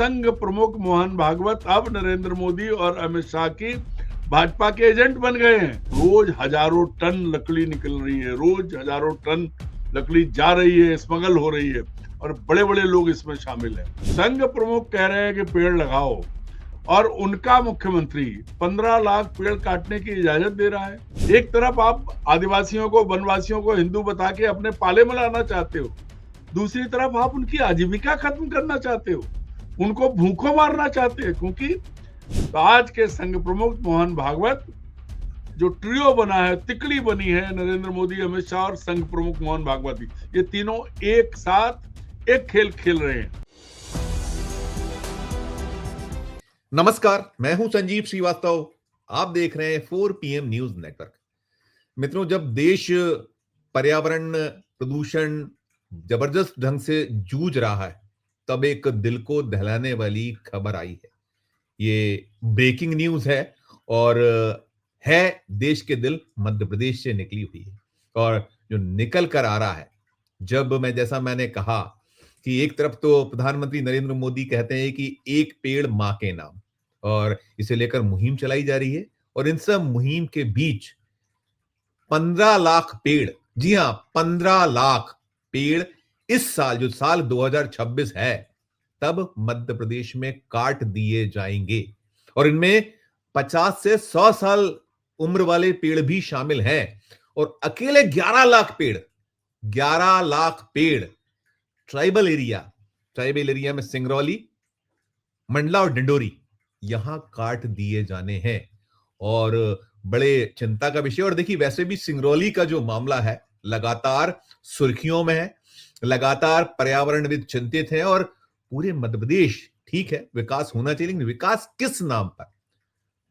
संघ प्रमुख मोहन भागवत अब नरेंद्र मोदी और अमित शाह की भाजपा के एजेंट बन गए हैं। रोज हजारों टन लकड़ी निकल रही है, रोज हजारों टन लकड़ी जा रही है, स्मगल हो रही है और बड़े बड़े लोग इसमें शामिल हैं। संघ प्रमुख कह रहे हैं कि पेड़ लगाओ और उनका मुख्यमंत्री 15 लाख पेड़ काटने की इजाजत दे रहा है। एक तरफ आप आदिवासियों को, वनवासियों को हिंदू बता के अपने पाले में लाना चाहते हो, दूसरी तरफ आप उनकी आजीविका खत्म करना चाहते हो, उनको भूखों मारना चाहते हैं। क्योंकि तो आज के संघ प्रमुख मोहन भागवत जो ट्रियो बना है, तिकड़ी बनी है, नरेंद्र मोदी, अमित शाह और संघ प्रमुख मोहन भागवत, ये तीनों एक साथ एक खेल खेल रहे हैं। नमस्कार, मैं हूं संजीव श्रीवास्तव। आप देख रहे हैं 4 PM न्यूज नेटवर्क। मित्रों, जब देश पर्यावरण प्रदूषण जबरदस्त ढंग से जूझ रहा है, तब एक दिल को दहलाने वाली खबर आई है। ये ब्रेकिंग न्यूज है और है देश के दिल मध्य प्रदेश से निकली हुई है। और जो निकल कर आ रहा है, जैसा मैंने कहा कि एक तरफ तो प्रधानमंत्री नरेंद्र मोदी कहते हैं कि एक पेड़ मां के नाम, और इसे लेकर मुहिम चलाई जा रही है। और इन सब मुहिम के बीच 15 लाख पेड़, जी हां, 15 लाख पेड़ इस साल, जो साल 2026 है, तब मध्य प्रदेश में काट दिए जाएंगे। और इनमें 50 से 100 साल उम्र वाले पेड़ भी शामिल हैं। और अकेले 11 लाख पेड़ ट्राइबल एरिया में सिंगरौली, मंडला और डिंडोरी, यहां काट दिए जाने हैं। और बड़े चिंता का विषय। और देखिए, वैसे भी सिंगरौली का जो मामला है लगातार सुर्खियों में है, लगातार पर्यावरणविद चिंतित हैं। और पूरे मध्य प्रदेश, ठीक है, विकास होना चाहिए, लेकिन विकास किस नाम पर?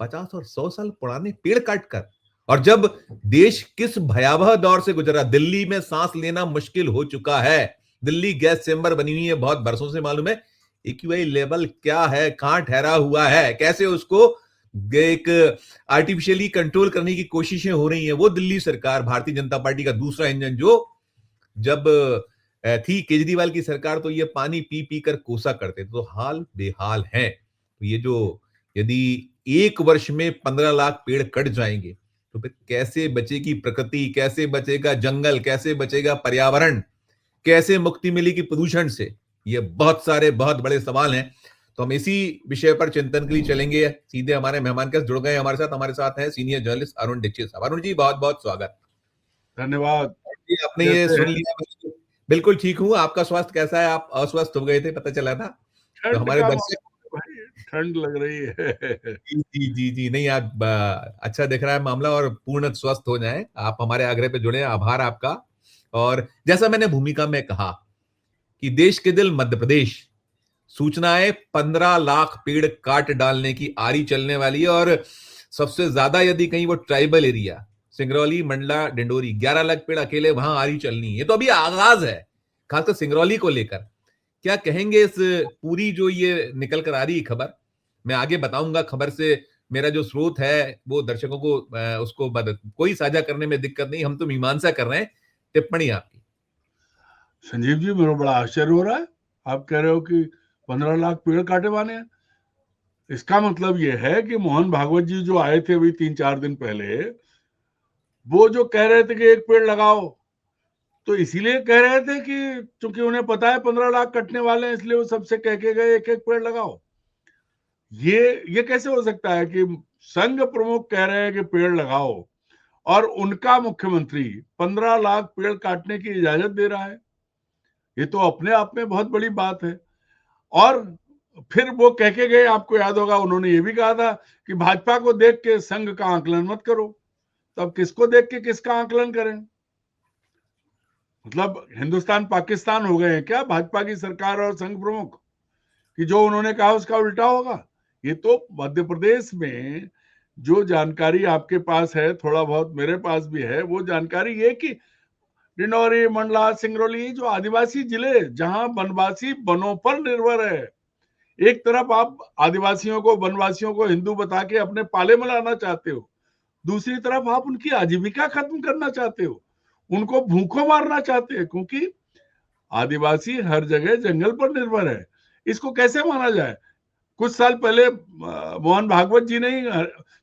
50 और 100 साल पुराने पेड़ काटकर। और जब देश किस भयावह दौर से गुजरा, दिल्ली में सांस लेना मुश्किल हो चुका है। दिल्ली गैस चेंबर बनी हुई है, बहुत बरसों से मालूम है। एक्यूआई लेवल क्या है, कहां ठहरा हुआ है, कैसे उसको एक आर्टिफिशियली कंट्रोल करने की कोशिशें हो रही हैं। वो दिल्ली सरकार, भारतीय जनता पार्टी का दूसरा इंजन, जो जब थी केजरीवाल की सरकार, तो ये पानी पी पी कर कोसा करते थे। तो हाल बेहाल है। तो ये जो, यदि एक वर्ष में 15 लाख पेड़ कट जाएंगे, तो फिर कैसे बचेगी प्रकृति, कैसे बचेगा जंगल, कैसे बचेगा पर्यावरण, कैसे मुक्ति मिलेगी प्रदूषण से? ये बहुत बड़े सवाल हैं। तो हम इसी विषय पर चिंतन के लिए चलेंगे। सीधे हमारे मेहमान के जुड़ गए हमारे साथ हैं सीनियर जर्नलिस्ट अरुण दीक्षित साहब। अरुण जी, बहुत बहुत स्वागत। धन्यवाद। आपने ये सुन लिया। बिल्कुल ठीक हूँ। आपका स्वास्थ्य कैसा है? आप अस्वस्थ हो गए थे, पता चला था। तो हमारे दर्शक, ठंड लग रही है। जी, नहीं, आप अच्छा दिख रहा है मामला, और पूर्ण स्वस्थ हो जाएं। आप हमारे आग्रह पे जुड़े, आभार आपका। और जैसा मैंने भूमिका में कहा कि देश के दिल मध्य प्रदेश, सूचनाएं 15 लाख पेड़ काट डालने की आरी चलने वाली है। और सबसे ज्यादा यदि कहीं, वो ट्राइबल एरिया, सिंगरौली, मंडला, डिंडोरी, 11 लाख पेड़ अकेले वहां आरी चलनी है। तो अभी आगाज है, खासकर सिंगरौली को लेकर। क्या कहेंगे इस पूरी जो ये निकल कर आ रही खबर? मैं आगे बताऊंगा। खबर से मेरा जो स्रोत है, वो दर्शकों को उसको कोई साझा करने में दिक्कत नहीं, हम तो मीमांसा कर रहे हैं। टिप्पणी आपकी। संजीव जी, मेरा बड़ा आश्चर्य हो रहा है। आप कह रहे हो कि 15 लाख पेड़ काटे वाले हैं। इसका मतलब यह है कि मोहन भागवत जी जो आए थे अभी 3-4 दिन पहले, वो जो कह रहे थे कि एक पेड़ लगाओ, तो इसीलिए कह रहे थे कि चूंकि उन्हें पता है 15 लाख कटने वाले हैं, इसलिए वो सबसे कह के गए एक एक पेड़ लगाओ। ये कैसे हो सकता है कि संघ प्रमुख कह रहे हैं कि पेड़ लगाओ और उनका मुख्यमंत्री 15 लाख पेड़ काटने की इजाजत दे रहा है? ये तो अपने आप में बहुत बड़ी बात है। और फिर वो कह के गए, आपको याद होगा, उन्होंने ये भी कहा था कि भाजपा को देख के संघ का आकलन मत करो। तो अब किसको देख के किसका आकलन करें? मतलब हिंदुस्तान पाकिस्तान हो गए हैं क्या भाजपा की सरकार और संघ प्रमुख, कि जो उन्होंने कहा उसका उल्टा होगा? ये तो मध्य प्रदेश में जो जानकारी आपके पास है, थोड़ा बहुत मेरे पास भी है, वो जानकारी ये कि डिंडौरी, मंडला, सिंगरौली, जो आदिवासी जिले जहां वनवासी वनों पर निर्भर है, एक तरफ आप आदिवासियों को, वनवासियों को हिंदू बता के अपने पाले में लाना चाहते हो, दूसरी तरफ आप उनकी आजीविका खत्म करना चाहते हो, उनको भूखों मारना चाहते हैं। क्योंकि आदिवासी हर जगह जंगल पर निर्भर है। इसको कैसे माना जाए? कुछ साल पहले मोहन भागवत जी ने ही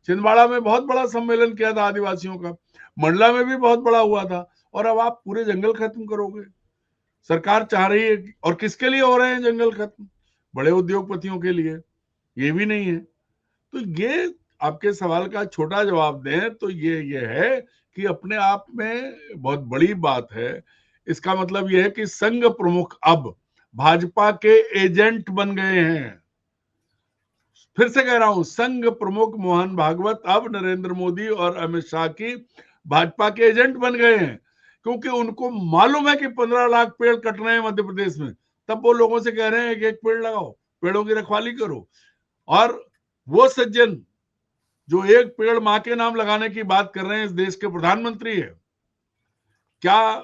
छिंदवाड़ा में बहुत बड़ा सम्मेलन किया था आदिवासियों का, मंडला में भी बहुत बड़ा हुआ था, और अब आप पूरे जंगल खत्म करोगे? सरकार चाह रही है, और किसके लिए हो रहे हैं जंगल खत्म? बड़े उद्योगपतियों के लिए। ये भी नहीं है। तो ये आपके सवाल का छोटा जवाब दें तो ये है कि अपने आप में बहुत बड़ी बात है। इसका मतलब यह है कि संघ प्रमुख अब भाजपा के एजेंट बन गए हैं। फिर से कह रहा हूं, संघ प्रमुख मोहन भागवत अब नरेंद्र मोदी और अमित शाह की भाजपा के एजेंट बन गए हैं, क्योंकि उनको मालूम है कि 15 लाख पेड़ कट रहे हैं मध्य प्रदेश में। तब वो लोगों से कह रहे हैं कि एक पेड़ लगाओ, पेड़ों की रखवाली करो। और वो सज्जन जो एक पेड़ मां के नाम लगाने की बात कर रहे हैं, इस देश के प्रधानमंत्री है। क्या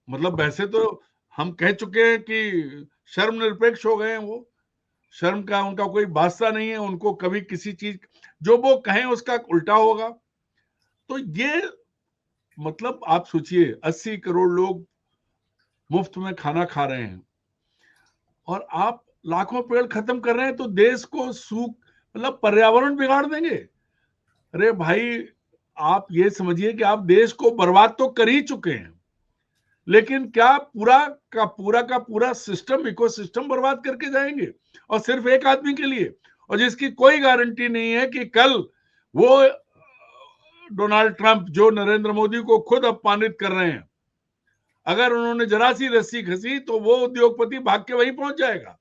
मतलब, वैसे तो हम कह चुके हैं कि शर्म निरपेक्ष हो गए हैं। वो शर्म का उनका कोई वास्ता नहीं है, उनको कभी किसी चीज जो वो कहें उसका उल्टा होगा। तो ये मतलब आप सोचिए, 80 करोड़ लोग मुफ्त में खाना खा रहे हैं और आप लाखों पेड़ खत्म कर रहे हैं, तो देश को सूख मतलब पर्यावरण बिगाड़ देंगे। अरे भाई, आप ये समझिए कि आप देश को बर्बाद तो कर ही चुके हैं, लेकिन क्या का पूरा सिस्टम, इकोसिस्टम बर्बाद करके जाएंगे, और सिर्फ एक आदमी के लिए, और जिसकी कोई गारंटी नहीं है कि कल वो डोनाल्ड ट्रंप जो नरेंद्र मोदी को खुद अपमानित कर रहे हैं, अगर उन्होंने जरा सी रस्सी खसी तो वो उद्योगपति भाग के वहीं पहुंच जाएगा।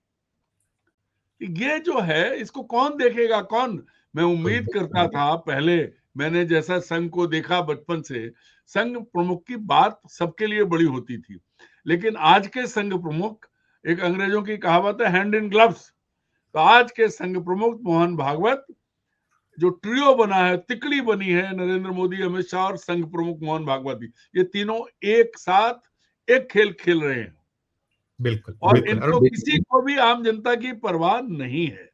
ये जो है, इसको कौन देखेगा? कौन? मैं उम्मीद करता था पहले, मैंने जैसा संघ को देखा बचपन से, संघ प्रमुख की बात सबके लिए बड़ी होती थी, लेकिन आज के संघ प्रमुख, एक अंग्रेजों की कहावत है हैंड इन ग्लव्स, तो आज के संघ प्रमुख मोहन भागवत, जो ट्रियो बना है, तिकड़ी बनी है, नरेंद्र मोदी, अमित शाह और संघ प्रमुख मोहन भागवत, ये तीनों एक साथ एक खेल खेल रहे हैं। बिल्कुल और बिल्कुल इनको किसी को भी आम जनता की परवाह नहीं है।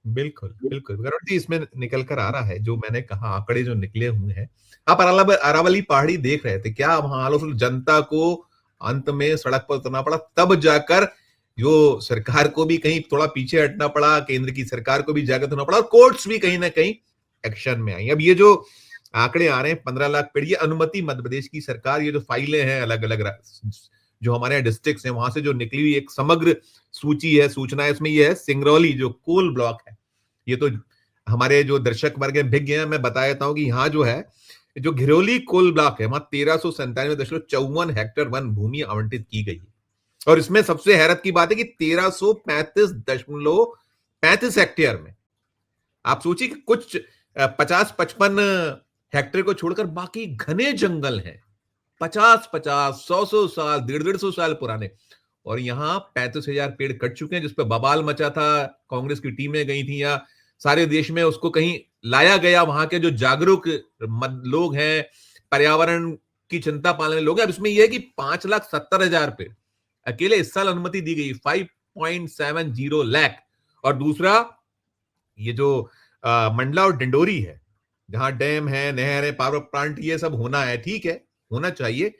बिल्कुल बिल्कुल गरुड़ जी, इसमें निकल कर आ रहा है जो मैंने कहा, आंकड़े जो निकले हुए हैं। आप अरावली पहाड़ी देख रहे थे क्या? वहां जनता को अंत में सड़क पर उतरना पड़ा, तब जाकर जो सरकार को भी कहीं थोड़ा पीछे हटना पड़ा, केंद्र की सरकार को भी जागृत होना पड़ा, और कोर्ट्स भी कहीं ना कहीं एक्शन में आई। अब ये जो आंकड़े आ रहे हैं 15 लाख पेड़, ये अनुमति मध्य प्रदेश की सरकार, ये जो फाइलें हैं अलग अलग जो हमारे यहाँ डिस्ट्रिक्ट हैं वहां से जो निकली हुई एक समग्र सूची है, सूचना है, इसमें ये है सिंगरौली जो कोल ब्लॉक है। ये तो हमारे जो दर्शक वर्ग में भिग गए हैं, मैं बता देता हूं कि यहाँ जो है, जो घिरोली कोल ब्लॉक है, वहां 1397.54 हेक्टेयर वन भूमि आवंटित की गई है। और इसमें सबसे हैरत की बात है कि 1335.35 हेक्टेयर में, आप सोचिए कि कुछ 50-55 हेक्टेयर को छोड़कर बाकी घने जंगल हैं, 50-50, 100-100 साल, 150-150 साल पुराने। और यहां 35,000 पेड़ कट चुके हैं, जिसपे बवाल मचा था, कांग्रेस की टीमें गई थी, या सारे देश में उसको कहीं लाया गया, वहां के जो जागरूक लोग हैं, पर्यावरण की चिंता पालने लोग हैं। अब इसमें यह है कि 5,70,000 पेड़ अकेले इस साल अनुमति दी गई, 5.70 लाख। और दूसरा, ये जो मंडला और डिंडोरी है, जहां डैम है, नहर है, पावर प्लांट, ये सब होना है, ठीक है, होना चाहिए।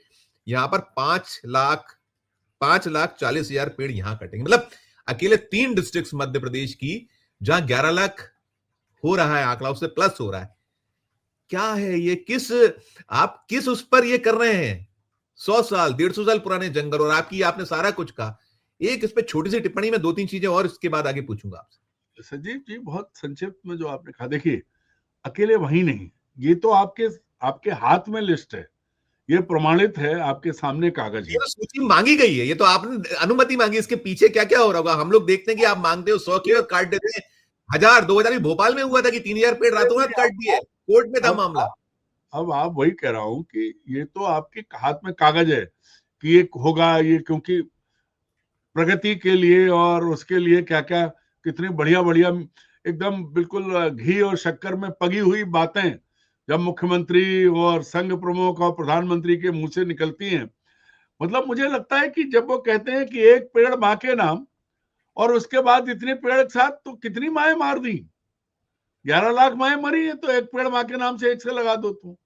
यहां पर 5,40,000 पेड़ यहां कटेंगे। मतलब अकेले 3 डिस्ट्रिक्ट मध्य प्रदेश की, जहां 11 लाख हो रहा है आंकड़ा, उससे प्लस हो रहा है। क्या है ये? आप किस उस पर ये कर रहे हैं? 100 साल, 150 साल पुराने जंगल, और आपने सारा कुछ कहा। एक इस पे छोटी सी टिप्पणी में 2-3 चीजें और इसके बाद आगे पूछूंगा आपसे। संजीव जी, बहुत संक्षिप्त में जो आपने कहा, देखिए, अकेले वही नहीं, ये तो आपके आपके हाथ में लिस्ट है, ये प्रमाणित है, आपके सामने कागज ये है। तो सूची मांगी गई है, ये तो आपने अनुमति मांगी, इसके पीछे क्या क्या हो रहा होगा? हम लोग देखते हैं कि आप मांगते हो 100 की और काट देते हैं 1000। 2000 भी भोपाल में हुआ था कि 3,000 पेड़ रातों रात काट दिए, कोर्ट में था अब मामला। अब आप वही कह रहा हूं कि ये तो आपके हाथ में कागज है कि ये होगा, ये क्योंकि प्रगति के लिए और उसके लिए क्या क्या, कितनी बढ़िया बढ़िया, एकदम बिल्कुल घी और शक्कर में पगी हुई बातें जब मुख्यमंत्री और संघ प्रमुख और प्रधानमंत्री के मुंह से निकलती हैं। मतलब मुझे लगता है कि जब वो कहते हैं कि एक पेड़ मां के नाम, और उसके बाद इतने पेड़ के साथ तो कितनी माएं मार दी, 11 लाख माएं मरी है, तो एक पेड़ मां के नाम से एक से लगा दो। तो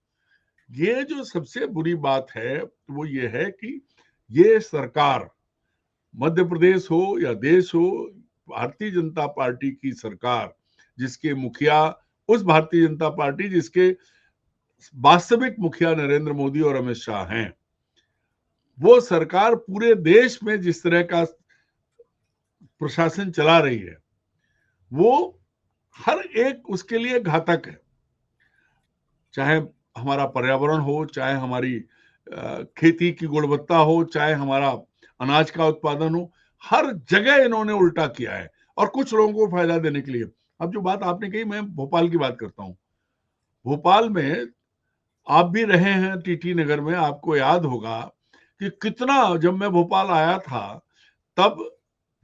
ये जो सबसे बुरी बात है वो ये है कि ये सरकार, मध्य प्रदेश हो या देश हो, भारतीय जनता पार्टी की सरकार, जिसके मुखिया, उस भारतीय जनता पार्टी जिसके वास्तविक मुखिया नरेंद्र मोदी और अमित शाह हैं, वो सरकार पूरे देश में जिस तरह का प्रशासन चला रही है, वो हर एक उसके लिए घातक है। चाहे हमारा पर्यावरण हो, चाहे हमारी खेती की गुणवत्ता हो, चाहे हमारा अनाज का उत्पादन हो, हर जगह इन्होंने उल्टा किया है और कुछ लोगों को फायदा देने के लिए। अब जो बात आपने कही, मैं भोपाल की बात करता हूं। भोपाल में आप भी रहे हैं, टीटी नगर में, आपको याद होगा कि कितना, जब मैं भोपाल आया था तब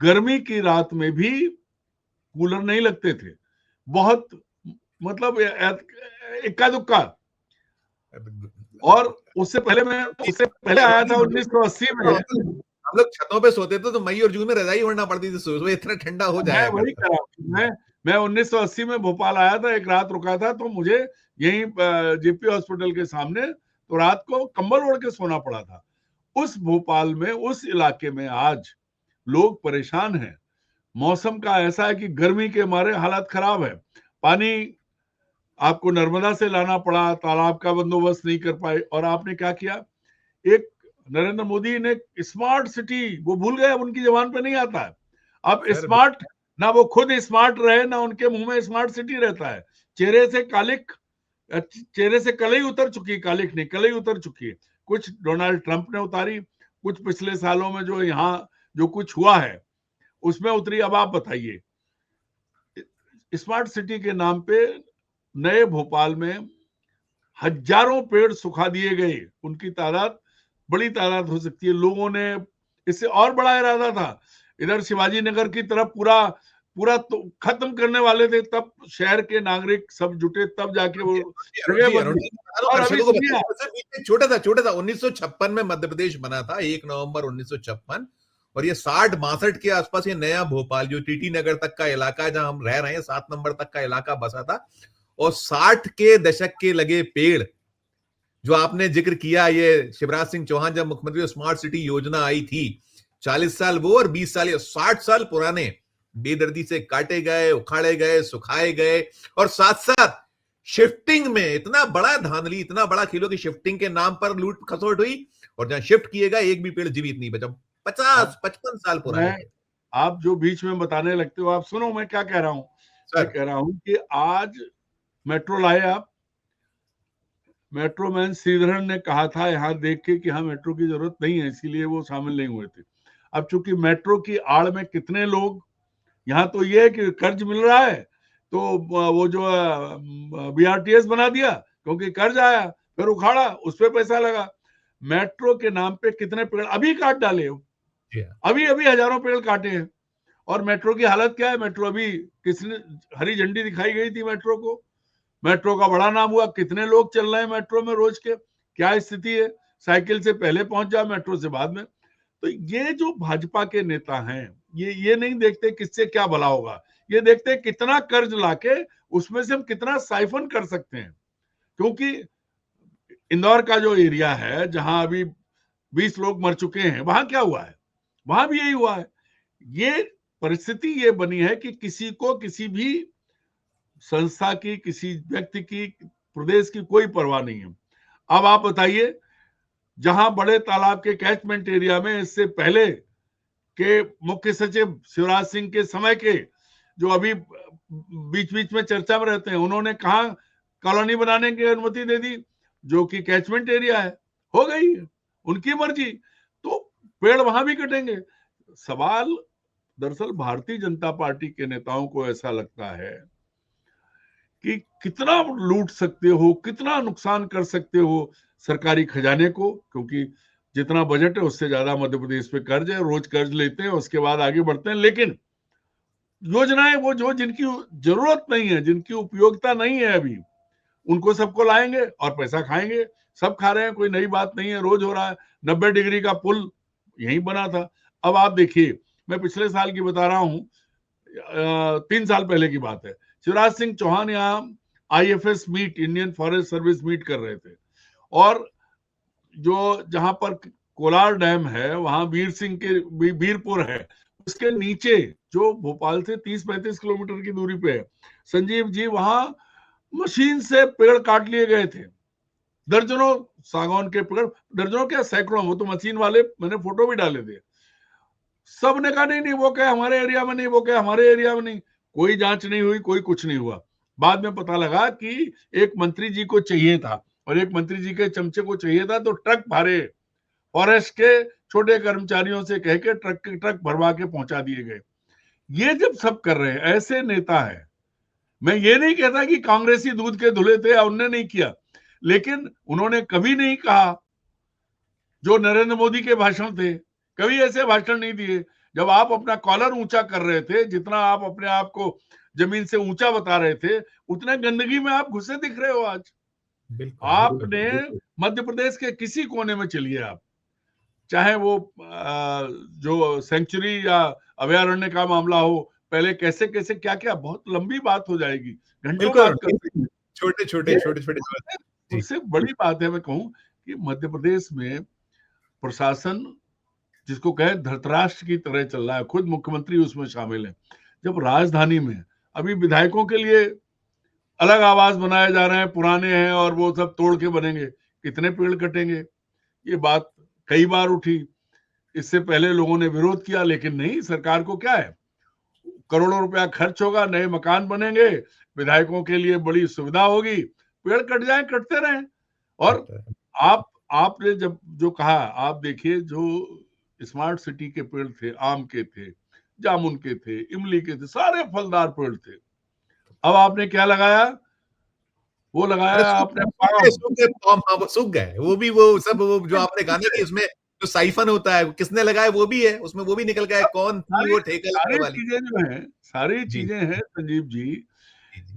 गर्मी की रात में भी कूलर नहीं लगते थे, बहुत, मतलब इक्का दुक्का। और उससे पहले आया था 1980 में। हम लोग छतों पे सोते थे तो मई और जून में रजाई ओढ़ना पड़ती थी, सुबह इतना ठंडा हो जाया मैं वही कह रहा हूं, मैं 1980 में भोपाल आया था, एक रात रुका था, तो मुझे यहीं जेपी हॉस्पिटल के सामने तो रात को कंबल ओढ़ के सोना पड़ा था। उस भोपाल में, उस इलाके में आज लोग परेशान हैं। मौसम का ऐसा है कि गर्मी के मारे हालत खराब है। पानी आपको नर्मदा से लाना पड़ा, तालाब का बंदोबस्त नहीं कर पाए। और आपने क्या किया, एक नरेंद्र मोदी ने स्मार्ट सिटी, वो भूल गए, उनकी जबान पे नहीं आता है अब स्मार्ट, ना वो खुद स्मार्ट रहे, ना उनके मुंह में स्मार्ट सिटी रहता है। चेहरे से कालिक, चेहरे से कलई उतर चुकी है, कालिक नहीं, कलई उतर चुकी है। कुछ डोनाल्ड ट्रंप ने उतारी, कुछ पिछले सालों में जो यहाँ जो कुछ हुआ है उसमें उतरी। अब आप बताइए, स्मार्ट सिटी के नाम पे नए भोपाल में हजारों पेड़ सुखा दिए गए। उनकी तादाद, बड़ी तादाद हो सकती है। लोगों ने इससे और बड़ा इरादा था, इधर शिवाजी नगर की तरफ पूरा तो खत्म करने वाले थे, तब शहर के नागरिक सब जुटे, तब जाके वो जगह बदली। और अभी सुनिए, छोटा था 1956 में मध्य प्रदेश बना था, 1 नवंबर 1956, और ये 60-62 के आसपास ये नया भोपाल, जो टीटी नगर तक का इलाका जहां हम रह रहे हैं, 7 नंबर तक का इलाका बसा था। और 60 के दशक के लगे पेड़, जो आपने जिक्र किया, ये शिवराज सिंह चौहान जब मुख्यमंत्री, स्मार्ट सिटी योजना आई थी, 40 साल वो और 20 साल, 60 साल पुराने बेदर्दी से काटे गए, उखाड़े गए, सुखाए गए। और साथ साथ शिफ्टिंग में इतना बड़ा धांधली, इतना बड़ा खेलो कि शिफ्टिंग के नाम पर लूट खसोट हुई, और जहां शिफ्ट किएगा एक भी पेड़ जीवित नहीं बचा। 50-55 साल पुराने। आप जो बीच में बताने लगते हो, आप सुनो मैं क्या कह रहा हूं। मैं कह रहा हूं कि आज मेट्रो लाए आप, मेट्रो मैन श्रीधरन ने कहा था यहाँ देख के कि हाँ मेट्रो की जरूरत नहीं है, इसीलिए वो शामिल नहीं हुए थे। अब चूंकि मेट्रो की आड़ में कितने लोग, यहाँ तो ये है कि कर्ज मिल रहा है तो वो जो बीआरटीएस बना दिया, क्योंकि कर्ज आया, फिर उखाड़ा, उस पर पैसा लगा। मेट्रो के नाम पे कितने पेड़ अभी काट डाले हो, अभी हजारों पेड़ काटे हैं। और मेट्रो की हालत क्या है, मेट्रो अभी किसने हरी झंडी दिखाई गई थी मेट्रो को, मेट्रो का बड़ा नाम हुआ, कितने लोग चल रहे हैं मेट्रो में रोज के, क्या स्थिति है, साइकिल से पहले पहुंच जाओ, मेट्रो से बाद में। तो ये जो भाजपा के नेता हैं, ये नहीं देखते किससे क्या भला होगा, ये देखते कितना कर्ज लाके उसमें से हम कितना साइफन कर सकते हैं। क्योंकि इंदौर का जो एरिया है जहां अभी 20 लोग मर चुके हैं, वहां क्या हुआ है, वहां भी यही हुआ है। ये परिस्थिति ये बनी है कि किसी को किसी भी संस्था की, किसी व्यक्ति की, प्रदेश की कोई परवाह नहीं है। अब आप बताइए, जहां बड़े तालाब के कैचमेंट एरिया में इससे पहले के मुख्य सचिव शिवराज सिंह के समय के, जो अभी बीच बीच में चर्चा में रहते हैं, उन्होंने कहा कॉलोनी बनाने की अनुमति दे दी, जो कि कैचमेंट एरिया है, हो गई उनकी मर्जी, तो पेड़ वहां भी कटेंगे। सवाल दरअसल भारतीय जनता पार्टी के नेताओं को ऐसा लगता है कि कितना लूट सकते हो, कितना नुकसान कर सकते हो सरकारी खजाने को, क्योंकि जितना बजट है उससे ज्यादा मध्य प्रदेश पे कर्ज है, रोज कर्ज लेते हैं, उसके बाद आगे बढ़ते हैं। लेकिन योजनाएं वो जो जिनकी जरूरत नहीं है, जिनकी उपयोगिता नहीं है अभी, उनको सबको लाएंगे और पैसा खाएंगे। सब खा रहे हैं, कोई नई बात नहीं है, रोज हो रहा है। 90 डिग्री का पुल यही बना था। अब आप देखिए, मैं पिछले साल की बता रहा हूं, 3 साल पहले की बात है, शिवराज सिंह चौहान यहाँ IFS meet, Indian forest service meet कर रहे थे, और जो जहां पर कोलार डैम है, वहां वीरपुर है, उसके नीचे जो भोपाल से 30-35 किलोमीटर की दूरी पे है, संजीव जी, वहां मशीन से पेड़ काट लिए गए थे, दर्जनों सागौन के पेड़, दर्जनों क्या सैकड़ों, वो तो मशीन वाले, मैंने फोटो भी डाले थे। सब ने कहा नहीं नहीं वो क्या हमारे एरिया में नहीं, वो क्या हमारे एरिया में नहीं। कोई जांच नहीं हुई, कोई कुछ नहीं हुआ। बाद में पता लगा कि एक मंत्री जी को चाहिए था और एक मंत्री जी के चमचे को चाहिए था, तो ट्रक भरे फॉरेस्ट के छोटे कर्मचारियों से कह के ट्रक भरवा के पहुंचा दिए गए। ये जब सब कर रहे हैं, ऐसे नेता है। मैं ये नहीं कहता कि कांग्रेसी दूध के धुले थे या उनने नहीं किया, लेकिन उन्होंने कभी नहीं कहा, जो नरेंद्र मोदी के भाषण थे, कभी ऐसे भाषण नहीं दिए। जब आप अपना कॉलर ऊंचा कर रहे थे, जितना आप अपने आप को जमीन से ऊंचा बता रहे थे, उतने गंदगी में आप घुसे दिख रहे हो आज। आपने मध्य प्रदेश के किसी कोने में चलिए आप, चाहे वो जो सेंचुरी या अभयारण्य का मामला हो, पहले कैसे कैसे क्या क्या, बहुत लंबी बात हो जाएगी, घंटों बात कर सकते हैं। छोटे छोटे उससे बड़ी बात है, मैं कहूं कि मध्य प्रदेश में प्रशासन जिसको कहे धृतराष्ट्र की तरह चल रहा है, खुद मुख्यमंत्री उसमें शामिल है। जब राजधानी में अभी विधायकों के लिए अलग आवास बनाए जा रहे हैं, पुराने हैं और वो सब तोड़ के बनेंगे, कितने पेड़ कटेंगे, ये बात कई बार उठी। इससे पहले लोगों ने विरोध किया, लेकिन नहीं, सरकार को क्या है, करोड़ों रुपया खर्च होगा, नए मकान बनेंगे, विधायकों के लिए बड़ी सुविधा होगी, पेड़ कट जाए, कटते रहे। और आपने जब जो कहा, आप देखिए, जो स्मार्ट सिटी के पेड़ थे, आम के थे, जामुन के थे, इमली के थे, सारे फलदार पेड़ थे। अब आपने क्या लगाया, वो लगाया आपने पाम। हाँ, वो सूख गए, वो भी, वो सब, वो जो आपने कहा कि उसमें जो साइफन होता है, किसने लगाया वो भी है, उसमें वो भी निकल गया, कौन थी वो ठेका लेने वाली। चीजें जो है, सारी चीजें हैं संजीव जी।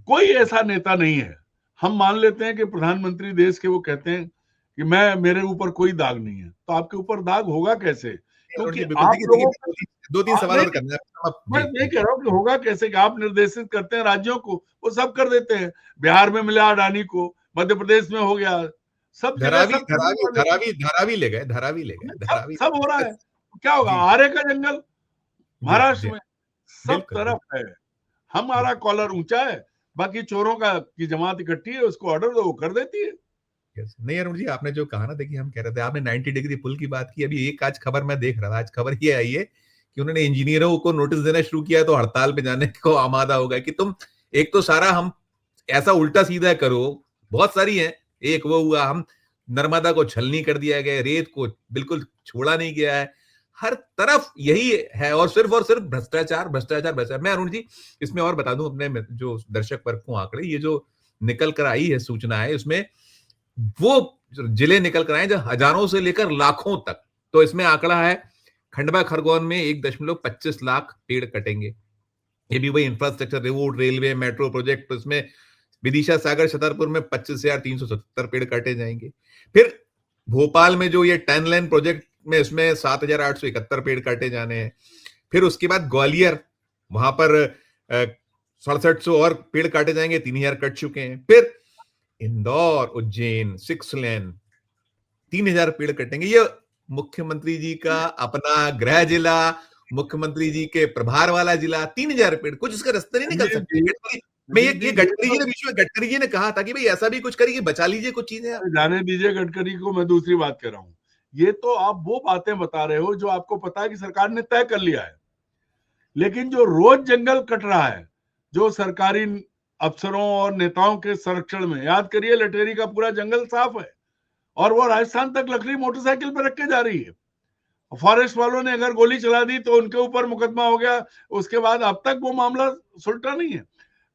कोई ऐसा नेता नहीं है, हम मान लेते हैं कि प्रधानमंत्री देश के, वो कहते हैं कि मेरे ऊपर कोई दाग नहीं है, तो आपके ऊपर दाग होगा कैसे? क्योंकि आप लोगों को, 2-3 सवाल और करना है। मैं नहीं कह रहा हूँ कि होगा कैसे, कि आप निर्देशित करते हैं राज्यों को, वो सब कर देते हैं। बिहार में मिला अडानी को, मध्य प्रदेश में हो गया, सब जगह सब धारावी ले गए, सब हो रहा है। क्या होगा, आरे का जंगल महाराष्ट्र में सब तरफ है। हमारा कॉलर ऊंचा है, बाकी चोरों की जमात इकट्ठी है, उसको ऑर्डर दो, वो कर देती है। नहीं अरुण जी, आपने जो कहा ना, देखिए हम कह रहे थे, आपने 90 डिग्री पुल की बात की। अभी एक आज खबर मैं देख रहा था, आज खबर ये आई है कि उन्होंने इंजीनियरों को नोटिस देना शुरू किया, तो हड़ताल पे जाने को आमादा हो गया कि तुम एक तो सारा हम ऐसा उल्टा सीधा करो, बहुत सारी है। एक वो हुआ, हम नर्मदा को छलनी कर दिया गया, रेत को बिल्कुल छोड़ा नहीं गया है, हर तरफ यही है, और सिर्फ भ्रष्टाचार भ्रष्टाचार भ्रष्टाचार। मैं अरुण जी इसमें और बता दूं अपने जो दर्शक वर्ग को आंकड़े, ये जो निकल कर आई है सूचना है, उसमें वो जिले निकल कर आए जो हजारों से लेकर लाखों तक। तो इसमें आंकड़ा है, खंडवा खरगोन में 1.25 लाख पेड़ कटेंगे। ये भी वही infrastructure, road, railway, metro project. इसमें विदिशा सागर छतरपुर में 25,377 पेड़ काटे जाएंगे। फिर भोपाल में जो ये 10 लेन प्रोजेक्ट में, इसमें 7,871 पेड़ काटे जाने हैं। फिर उसके बाद ग्वालियर, वहां पर 6700 और पेड़ काटे जाएंगे, 3,000 कट चुके हैं। फिर इंदौर, उज्जैन 6 लेन, 3,000 पेड़ कटेंगे। ये मुख्यमंत्री जी का अपना गृह जिला, मुख्यमंत्री जी के प्रभार वाला जिला, 3,000 पेड़, कुछ इसका रास्ता नहीं निकल सकते। मैं ये गडकरी जी ने बीच में, गडकरी जी ने कहा था कि भाई ऐसा भी कुछ करिए, बचा लीजिए कुछ चीजें। जाने दीजिए गडकरी को, मैं दूसरी बात कह रहा हूं। ये तो आप वो बातें बता रहे हो जो आपको पता है कि सरकार ने तय कर लिया है, लेकिन जो रोज जंगल कट रहा है, जो सरकारी अफसरों और नेताओं के संरक्षण में, याद करिए लटेरी का पूरा जंगल साफ है, और वो राजस्थान तक लकड़ी मोटरसाइकिल पर रख के जा रही है। फॉरेस्ट वालों ने अगर गोली चला दी तो उनके ऊपर मुकदमा हो गया, उसके बाद अब तक वो मामला सुलटा नहीं है।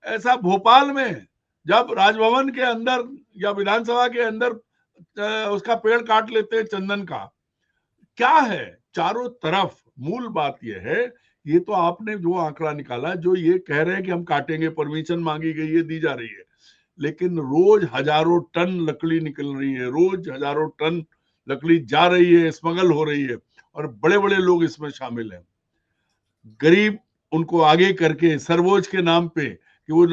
ऐसा भोपाल में जब राजभवन के अंदर या विधानसभा के अंदर उसका पेड़ काट लेते हैं, चंदन का, क्या है चारों तरफ। मूल बात यह है, ये तो आपने जो आंकड़ा निकाला, जो ये कह रहे हैं कि हम काटेंगे, परमिशन मांगी गई है, दी जा रही है, लेकिन रोज हजारों टन लकड़ी निकल रही है, रोज हजारों टन लकड़ी जा रही है, स्मगल हो रही है, और बड़े बड़े लोग इसमें शामिल हैं। गरीब उनको आगे करके सरवोज के नाम पे, कि वो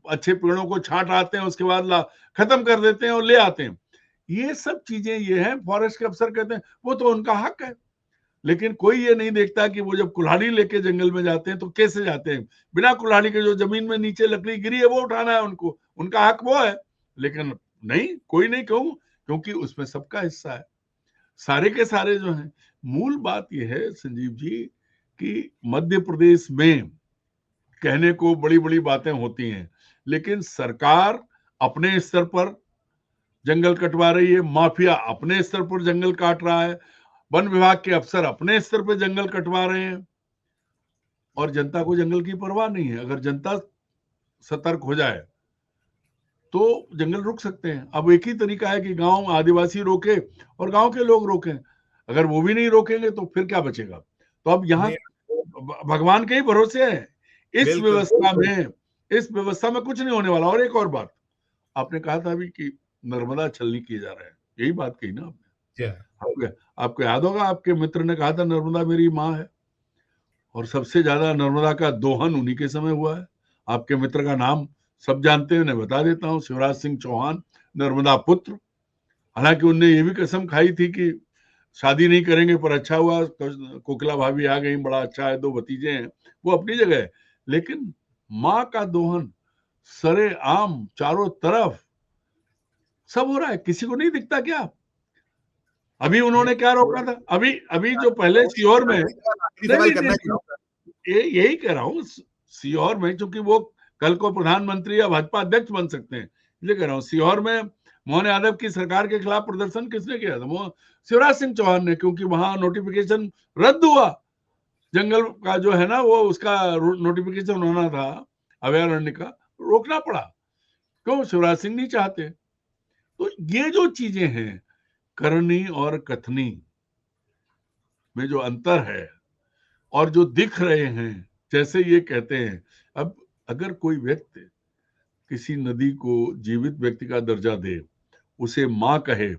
अच्छे पेड़ों को छांट आते हैं, उसके बाद खत्म कर देते हैं और ले आते हैं। ये सब चीजें ये हैं, फॉरेस्ट के अफसर कहते हैं वो तो उनका हक है। लेकिन कोई ये नहीं देखता कि वो जब कुल्हाड़ी लेके जंगल में जाते हैं तो कैसे जाते हैं। बिना कुल्हाड़ी के जो जमीन में नीचे लकड़ी गिरी है वो उठाना है उनको, उनका हक वो है। लेकिन नहीं, कोई नहीं, कहूं क्योंकि उसमें सबका हिस्सा है, सारे के सारे जो हैं। मूल बात यह है संजीव जी कि मध्य प्रदेश में कहने को बड़ी बड़ी बातें होती हैं, लेकिन सरकार अपने स्तर पर जंगल कटवा रही है, माफिया अपने स्तर पर जंगल काट रहा है, वन विभाग के अफसर अपने स्तर पर जंगल कटवा रहे हैं, और जनता को जंगल की परवाह नहीं है। अगर जनता सतर्क हो जाए तो जंगल रुक सकते हैं। अब एक ही तरीका है कि गांव आदिवासी रोके और गांव के लोग रोकें। अगर वो भी नहीं रोकेंगे तो फिर क्या बचेगा। तो अब यहाँ भगवान के ही भरोसे है। इस व्यवस्था में कुछ नहीं होने वाला। और एक और बात आपने कहा था अभी कि नर्मदा छलनी किए जा रहे हैं, यही बात कही ना आपने। आपको याद होगा आपके मित्र ने कहा था नर्मदा मेरी माँ है, और सबसे ज्यादा नर्मदा का दोहन उन्हीं के समय हुआ है। आपके मित्र का नाम सब जानते हैं, उन्हें बता देता हूँ, शिवराज सिंह चौहान, नर्मदा पुत्र। हालांकि उनने ये भी कसम खाई थी कि शादी नहीं करेंगे, पर अच्छा हुआ कोकिला भाभी आ गई, बड़ा अच्छा है, 2 भतीजे हैं, वो अपनी जगह है। लेकिन माँ का दोहन सरे आम चारों तरफ सब हो रहा है, किसी को नहीं दिखता क्या। अभी उन्होंने क्या रोका था, अभी जो पहले सीहोर में, यही कह रहा हूँ, सीहोर में, चूंकि वो कल को प्रधानमंत्री या भाजपा अध्यक्ष बन सकते हैं, इसलिए कह रहा हूँ। सीहोर में मोहन यादव की सरकार के खिलाफ प्रदर्शन किसने किया था? वो शिवराज सिंह चौहान ने, क्योंकि वहां नोटिफिकेशन रद्द हुआ जंगल का, जो है ना, वो उसका नोटिफिकेशन होना था अभयारण्य का, रोकना पड़ा। क्यों? शिवराज सिंह नहीं चाहते। तो ये जो चीजें हैं, करनी और कथनी में जो अंतर है और जो दिख रहे हैं, जैसे ये कहते हैं, अब अगर कोई व्यक्ति किसी नदी को जीवित व्यक्ति का दर्जा दे, उसे माँ कहे,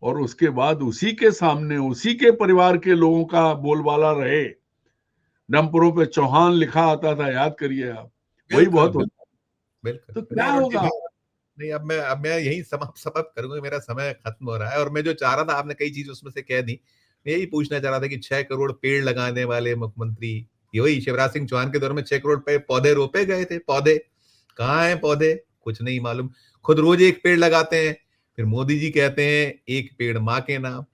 और उसके बाद उसी के सामने उसी के परिवार के लोगों का बोलबाला रहे, डंपरों पे चौहान लिखा आता था, याद करिए आप, वही बहुत होता। बिल्कुल। तो क्या होगा? नहीं, अब मैं यही समाप्त करूंगा, मेरा समय खत्म हो रहा है। और मैं जो चाह रहा था, आपने कई चीज उसमें से कह दी। मैं यही पूछना चाह रहा था कि 6 करोड़ पेड़ लगाने वाले मुख्यमंत्री, यही शिवराज सिंह चौहान के दौर में 6 करोड़ पे पौधे रोपे गए थे। पौधे कहाँ हैं? पौधे कुछ नहीं मालूम। खुद रोज एक पेड़ लगाते हैं, फिर मोदी जी कहते हैं एक पेड़ माँ के नाम,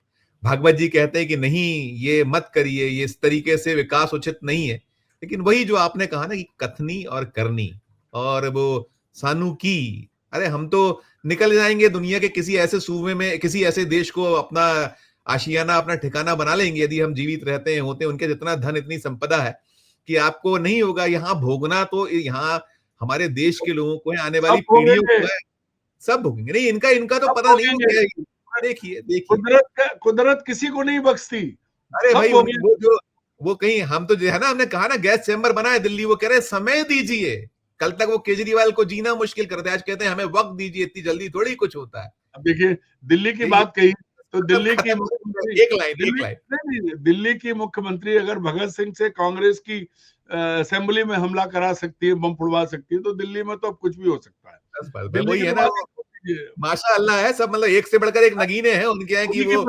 भागवत जी कहते हैं कि नहीं ये मत करिए, ये इस तरीके से विकास उचित नहीं है। लेकिन वही जो आपने कहा ना कि कथनी और करनी, और वो सानू की, अरे हम तो निकल जाएंगे दुनिया के किसी ऐसे सूबे में, किसी ऐसे देश को अपना आशियाना, अपना ठिकाना बना लेंगे यदि हम जीवित रहते हैं, होते हैं। उनके जितना धन, इतनी संपदा है कि आपको नहीं होगा यहाँ भोगना। तो यहाँ हमारे देश के लोगों को है, आने वाली पीढ़ियों को है, सब भोगेंगे। नहीं, इनका तो पता नहीं क्या है। देखिए कुदरत किसी को नहीं बख्शती। अरे भाई, वो कहीं, हम तो जो है ना, हमने कहा ना गैस चैम्बर बना है दिल्ली, वो कह रहे समय दीजिए। कल तक वो केजरीवाल को जीना मुश्किल करते, आज कहते हैं हमें वक्त दीजिए, इतनी जल्दी थोड़ी कुछ होता है। अब देखिए, दिल्ली की बात कही तो दिल्ली की दिल्ली की मुख्यमंत्री अगर भगत सिंह से कांग्रेस की असेंबली में हमला करा सकती है, बम फुड़वा सकती है, तो दिल्ली में तो अब कुछ भी हो सकता है। वही है ना, माशाअल्लाह है सब, मतलब एक से बढ़कर एक नगीने हैं उनके यहाँ की। वो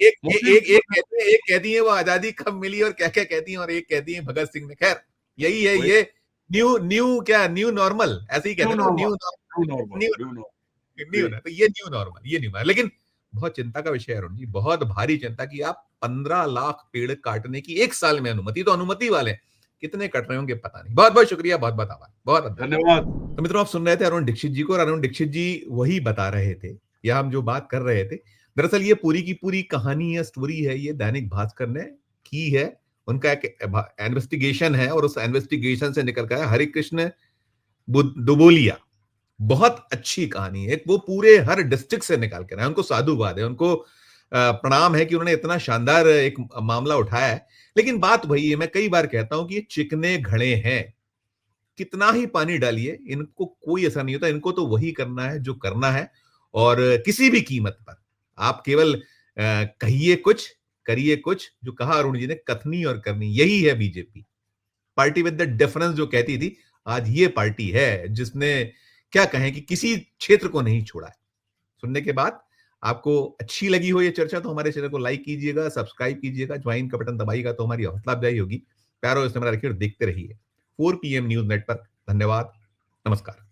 एक कहती है वो आजादी कब मिली और क्या क्या कहती है, और एक कहती है भगत सिंह ने। खैर यही है, ये न्यू नॉर्मल, ऐसे ही कहते हैं ना, न्यू तो ये न्यू नॉर्मल। लेकिन बहुत चिंता का विषय है अरुण जी, बहुत भारी चिंता की आप 15 लाख पेड़ काटने की 1 साल में अनुमति, तो अनुमति वाले कितने कट रहे होंगे पता नहीं। बहुत बहुत शुक्रिया, बहुत बहुत आभार, बहुत धन्यवाद। तो मित्रों, आप सुन रहे थे अरुण दीक्षित जी को, और अरुण दीक्षित जी वही बता रहे थे, या हम जो बात कर रहे थे, दरअसल ये पूरी की पूरी कहानी या स्टोरी है, ये दैनिक भास्कर ने की है। उनका एक इन्वेस्टिगेशन है, और उस इन्वेस्टिगेशन से निकल कर हरिकृष्ण दुबोलिया, बहुत अच्छी कहानी है। वो पूरे हर डिस्ट्रिक्ट से निकाल कर आए, उनको साधुवाद है, उनको प्रणाम है कि उन्होंने इतना शानदार एक मामला उठाया है। लेकिन बात वही है, मैं कई बार कहता हूं कि ये चिकने घड़े हैं, कितना ही पानी डालिए इनको कोई असर नहीं होता। इनको तो वही करना है जो करना है, और किसी भी कीमत पर। आप केवल कहिए कुछ, करिए कुछ। जो कहा अरुण जी ने, कथनी और करनी, यही है BJP party with the difference जो कहती थी। आज ये पार्टी है जिसने क्या कहें कि किसी क्षेत्र को नहीं छोड़ा है। सुनने के बाद आपको अच्छी लगी हो ये चर्चा तो हमारे चैनल को लाइक कीजिएगा, सब्सक्राइब कीजिएगा, ज्वाइन का बटन दबाइएगा तो हमारी हौसला अफजाई होगी। प्यारो इस समय रखिए और देखते रहिए 4 PM न्यूज नेटवर्क। धन्यवाद, नमस्कार।